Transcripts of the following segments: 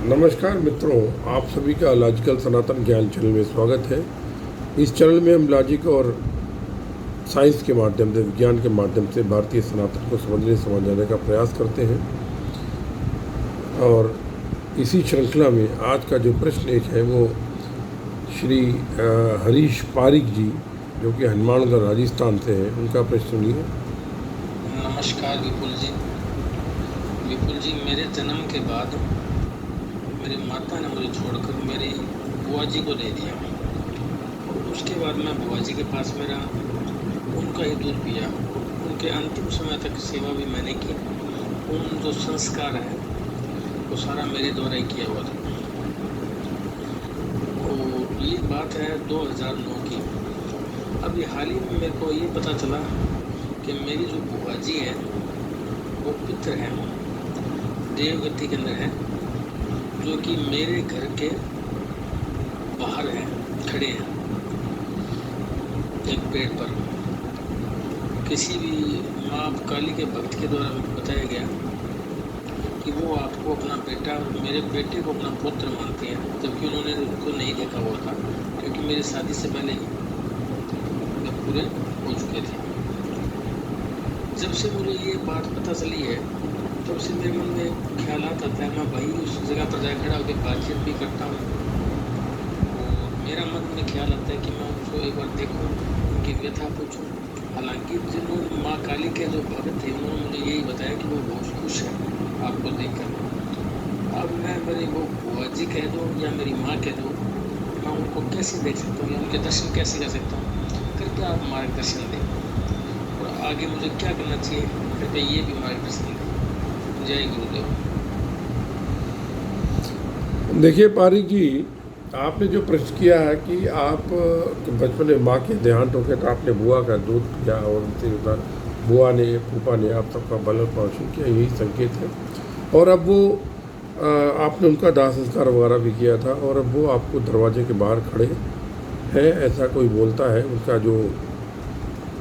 नमस्कार मित्रों, आप सभी का लॉजिकल सनातन ज्ञान चैनल में स्वागत है। इस चैनल में हम लॉजिक और साइंस के माध्यम से, विज्ञान के माध्यम से भारतीय सनातन को समझाने का प्रयास करते हैं। और इसी श्रृंखला में आज का जो प्रश्न एक है वो श्री हरीश पारिक जी, जो कि हनुमानगढ़ राजस्थान से हैं, उनका प्रश्न सुनिए। नमस्कार विपुल जी। मेरे जन्म के बाद मेरी माता ने मुझे छोड़कर मेरी बुआ जी को दे दिया। उसके बाद मैं बुआ जी के पास में रहा, उनका ही दूध पिया। उनके अंतिम समय तक सेवा भी मैंने की। उन जो संस्कार है वो सारा मेरे द्वारा ही किया हुआ था। तो ये बात है 2009 की। अभी हाल ही में मेरे को ये पता चला कि मेरी जो बुआ जी है वो पितर हैं, देवगति के अंदर है, जो कि मेरे घर के बाहर हैं, खड़े हैं एक पेड़ पर। किसी भी माँ काली के भक्त के द्वारा बताया गया कि वो आपको अपना बेटा, मेरे बेटे को अपना पुत्र मानती हैं, जबकि उन्होंने उनको नहीं देखा हुआ था, क्योंकि मेरी शादी से पहले ही वे पूरे हो चुके थे। जब से मुझे ये बात पता चली है तब से मेरे मन में ख्याल आता है, मैं वही उस जगह पर जाकर खड़ा होकर बातचीत भी करता हूँ। और मेरा मन में ख्याल आता है कि मैं उसको एक बार देखूँ, उनकी व्यथा पूछूँ। हालांकि जिन्होंने माँ काली के जो भगत थे उन्होंने मुझे यही बताया कि वो बहुत खुश है आपको देखकर। अब मैं मेरी वो बुआ जी कह दूँ या मेरी माँ कह दूँ, मैं उनको कैसे देख सकता हूँ या उनके दर्शन कैसे कर सकता हूँ? कृपया आप मार्गदर्शन दें, और आगे मुझे क्या करना चाहिए, कृपया ये भी मार्गदर्शन दें। जय गुरुदेव। देखिए पारिक जी, आपने जो प्रश्न किया है कि आप बचपन में माँ के देहांत हो गया तो आपने बुआ का दूध पिया और उनसे बुआ ने, फूफा ने आप सबका भरण पोषण किया, यही संकेत है। और अब वो आपने उनका दाह संस्कार वगैरह भी किया था, और अब वो आपको दरवाजे के बाहर खड़े हैं, ऐसा कोई बोलता है। उनका जो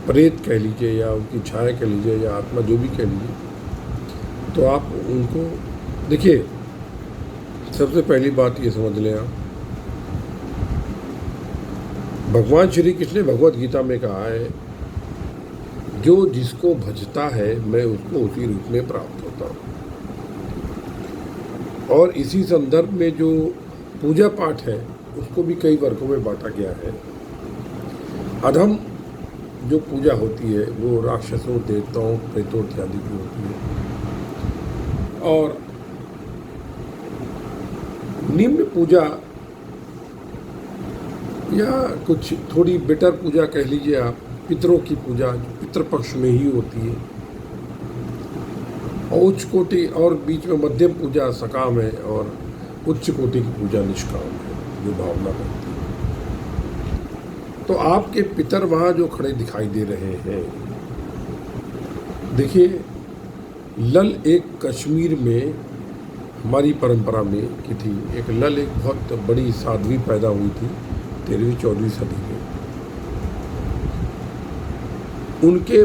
प्रेत कह लीजिए या उनकी छाया कह लीजिए या आत्मा, जो भी कह लीजिए, तो आप उनको देखिए। सबसे पहली बात ये समझ लें आप, भगवान श्री कृष्ण ने भगवत गीता में कहा है, जो जिसको भजता है मैं उसको उसी रूप में प्राप्त होता हूँ। और इसी संदर्भ में जो पूजा पाठ है उसको भी कई वर्गों में बांटा गया है। अधम जो पूजा होती है वो राक्षसों, देवताओं, प्रेतों इत्यादि की होती है। और निम्न पूजा या कुछ थोड़ी बेटर पूजा कह लीजिए आप, पितरों की पूजा जो पितृपक्ष में ही होती है। और उच्च कोटि और बीच में मध्यम पूजा सकाम है, और उच्च कोटि की पूजा निष्काम है, जो भावना करती है। तो आपके पितर वहाँ जो खड़े दिखाई दे रहे हैं, देखिए, लल एक कश्मीर में हमारी परंपरा में की थी। एक लल एक बहुत बड़ी साध्वी पैदा हुई थी 13वीं-14वीं सदी में। उनके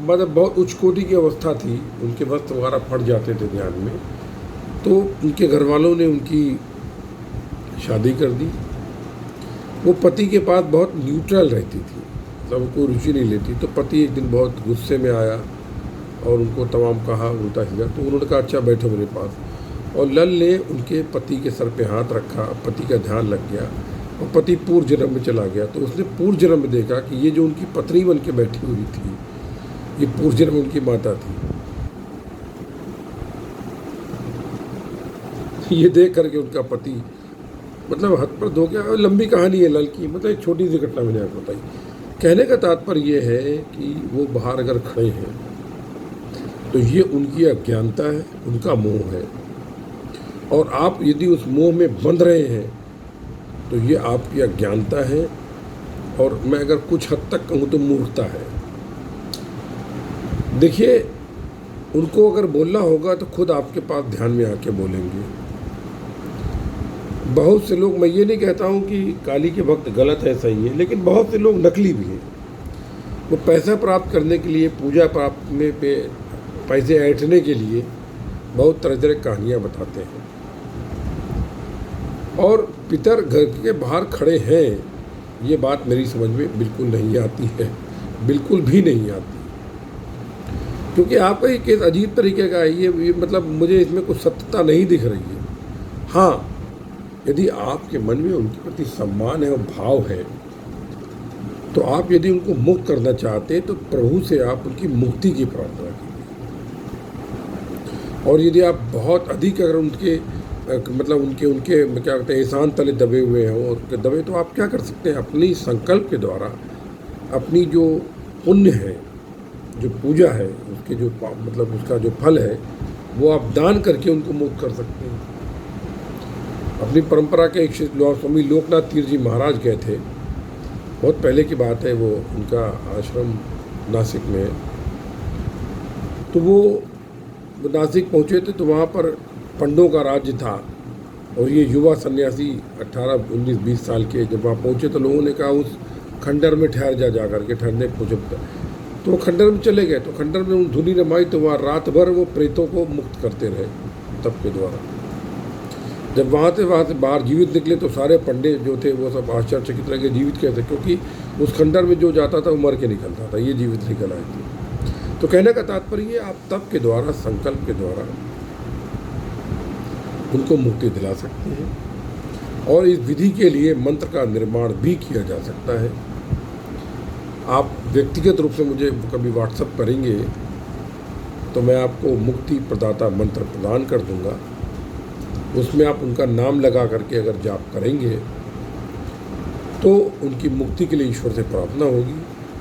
मतलब बहुत उच्च कोटि की अवस्था थी, उनके वस्त्र वगैरह फट जाते थे ध्यान में, तो उनके घर वालों ने उनकी शादी कर दी। वो पति के पास बहुत न्यूट्रल रहती थी, सबको रुचि नहीं लेती। तो पति एक दिन बहुत गुस्से में आया और उनको तमाम कहा उल्टा सीधा। तो उन्होंने कहा, अच्छा बैठो मेरे पास। और लल ने उनके पति के सर पे हाथ रखा, पति का ध्यान लग गया और पति पूर्व जन्म में चला गया। तो उसने पूर्व जन्म में देखा कि ये जो उनकी पत्नी बन के बैठी हुई थी, ये पूर्व जन्म उनकी माता थी। ये देख करके उनका पति मतलब हद पर धो गया। लंबी कहानी है लल की, मतलब एक छोटी सी घटना मैंने आपको बताई। कहने का तात्पर्य ये है कि वो बाहर अगर खड़े हैं तो ये उनकी अज्ञानता है, उनका मोह है। और आप यदि उस मोह में बंध रहे हैं तो ये आपकी अज्ञानता है, और मैं अगर कुछ हद तक कहूँ तो मूर्खता है। देखिए, उनको अगर बोलना होगा तो खुद आपके पास ध्यान में आके बोलेंगे। बहुत से लोग, मैं ये नहीं कहता हूँ कि काली के भक्त गलत है, सही है, लेकिन बहुत से लोग नकली भी हैं। वो पैसा प्राप्त करने के लिए, पूजा प्राप्त में पैसे ऐंठने के लिए बहुत तरह तरह कहानियाँ बताते हैं। और पितर घर के बाहर खड़े हैं, ये बात मेरी समझ में बिल्कुल नहीं आती है, बिल्कुल भी नहीं आती। क्योंकि आपका ये केस अजीब तरीके का है, ये मतलब मुझे इसमें कुछ सत्यता नहीं दिख रही है। हाँ, यदि आपके मन में उनके प्रति सम्मान है और भाव है, तो आप यदि उनको मुक्त करना चाहते हैं तो प्रभु से आप उनकी मुक्ति की प्रार्थना कीजिए। और यदि आप बहुत अधिक अगर उनके मतलब उनके क्या कहते हैं एहसान तले दबे हुए हैं और दबे, तो आप क्या कर सकते हैं, अपनी संकल्प के द्वारा अपनी जो पुण्य है, जो पूजा है, उसके जो मतलब उसका जो फल है, वो आप दान करके उनको मुक्त कर सकते हैं। अपनी परंपरा के एक स्वामी लोकनाथ तीर्थ जी महाराज गए थे, बहुत पहले की बात है, वो उनका आश्रम नासिक में है। तो वो नासिक पहुँचे थे तो वहाँ पर पंडों का राज्य था और ये युवा सन्यासी 18, 19, 20 साल के जब वहाँ पहुँचे तो लोगों ने कहा उस खंडर में ठहर जा करके, ठहरने पूछे तो वो खंडर में चले गए। तो खंडर में उन धुनी रमाई तो वहाँ रात भर वो प्रेतों को मुक्त करते रहे तप के द्वारा। जब वहाँ से बाहर जीवित निकले तो सारे पंडे जो थे वो सब आश्चर्यचकित रह गए, जीवित कैसे, क्योंकि उस खंडर में जो जाता था वो मर के निकलता था, ये जीवित निकल आए थे। तो कहने का तात्पर्य आप तप के द्वारा, संकल्प के द्वारा उनको मुक्ति दिला सकते हैं। और इस विधि के लिए मंत्र का निर्माण भी किया जा सकता है। आप व्यक्तिगत रूप से मुझे कभी व्हाट्सएप करेंगे तो मैं आपको मुक्ति प्रदाता मंत्र प्रदान कर दूंगा। उसमें आप उनका नाम लगा करके अगर जाप करेंगे तो उनकी मुक्ति के लिए ईश्वर से प्रार्थना होगी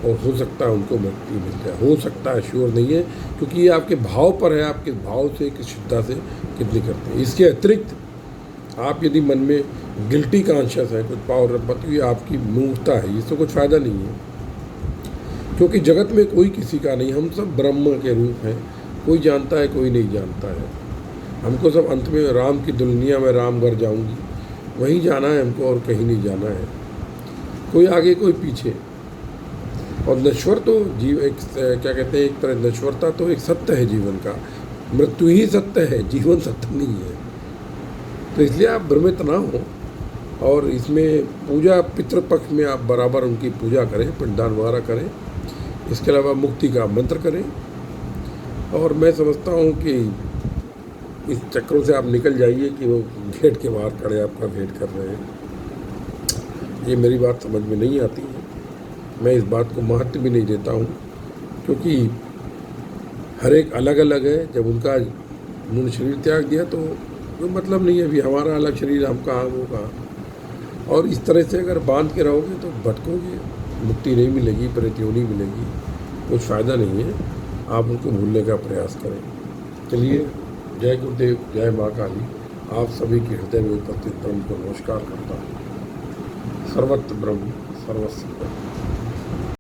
और हो सकता है उनको मुक्ति मिल जाए। हो सकता है, श्योर नहीं है, क्योंकि ये आपके भाव पर है, आपके भाव से, किस श्रद्धा से कितनी करते हैं। इसके अतिरिक्त आप यदि मन में गिल्टी कॉन्शियस है, कुछ पावर तो ये आपकी मूर्खता है, इससे कुछ फ़ायदा नहीं है। क्योंकि जगत में कोई किसी का नहीं, हम सब ब्रह्म के रूप हैं, कोई जानता है कोई नहीं जानता है। हमको सब अंत में राम की दुल्हनिया में राम घर जाऊंगी, वहीं जाना है हमको और कहीं नहीं जाना है। कोई आगे कोई पीछे। और नश्वर तो जीव एक क्या कहते हैं, एक तरह नश्वरता तो एक सत्य है जीवन का, मृत्यु ही सत्य है, जीवन सत्य नहीं है। तो इसलिए आप भ्रमित ना हो और इसमें पूजा पितृपक्ष में आप बराबर उनकी पूजा करें, पिंडदान वगैरह करें। इसके अलावा मुक्ति का मंत्र करें। और मैं समझता हूँ कि इस चक्रों से आप निकल जाइए कि वो गेट के बाहर खड़े आपका वेट कर रहे हैं। ये मेरी बात समझ में नहीं आती है। मैं इस बात को महत्व भी नहीं देता हूँ, क्योंकि हर एक अलग अलग है। जब उन्होंने शरीर त्याग दिया तो कोई मतलब नहीं है, अभी हमारा अलग शरीर, हम कहाँ वो कहाँ। और इस तरह से अगर बांध के रहोगे तो भटकोगे, मुक्ति नहीं मिलेगी, परित्यों नहीं मिलेगी, कुछ फ़ायदा नहीं है। आप उनको भूलने का प्रयास करें। चलिए, जय गुरुदेव, जय माँ काली। आप सभी के हृदय में उपस्थित ब्रह्म को नमस्कार करता हूँ। सर्वत्र ब्रह्म, सर्वस्य ब्रह्म।